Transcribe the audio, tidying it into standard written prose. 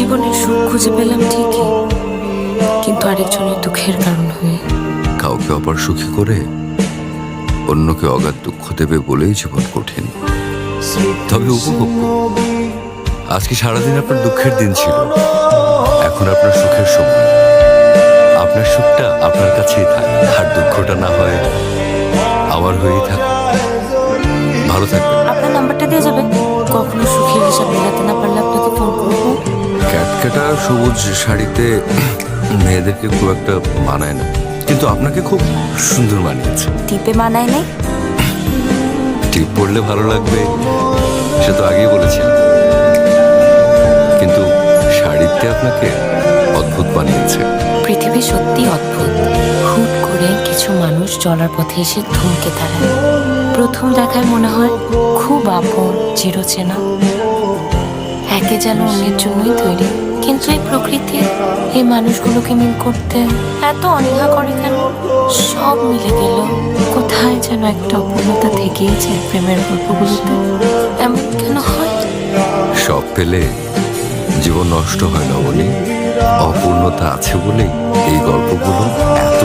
জীবনের সুখ খুঁজে পেলাম ঠিকই, কিন্তু আরেকজনের দুঃখের কারণ হয়ে। কাউকে অপার সুখী করে অন্যকে অগাধ দুঃখ দেবে বলেই জীবন কঠিন। তবে উপভোগ করুন। আজকে সারাদিন আপনার দুঃখের দিন ছিল, এখন আপনার সুখের সময়। আপনার সুখটা আপনার কাছেই থাক, আর দুঃখটা না হয় আমার হয়েই থাক। ভালো থাকবেন। আপনার নাম্বারটা দিয়ে যাবেন, কখনো সুখের হিসাব মেলাতে না পারলে আপনাকে ফোন করবো। ক্যাটকেটা সবুজ শাড়িতে মেয়েদেরকে খুব একটা মানায় না, কিন্তু আপনাকে খুব সুন্দর মানিয়েছে। টিপে মানায় নাই? টিপ পরলে ভালো লাগবে সে তো আগেই বলেছিলাম, কিন্তু শাড়িতে আপনাকে অদ্ভুত মানিয়েছে। পৃথিবী সত্যি অদ্ভুত। হুট করে কিছু মানুষ চলার পথে এসে থমকে দাঁড়ায়। প্রথম দেখায় মনে হয় খুব আপন, চিরচেনা, একে যেন অন্যের জন্যই তৈরি। কিন্তু এই প্রকৃতি এই মানুষগুলোকে মিল করতে এত অনীহা করে কেন? সব মিলে গেল, কোথায় যেন একটা অপূর্ণতা থেকেই যায় প্রেমের গল্পগুলোতে। এমন কেন হয়? সব পেলে জীবন নষ্ট হয় না বলে, অপূর্ণতা আছে বলেই এই গল্পগুলো এত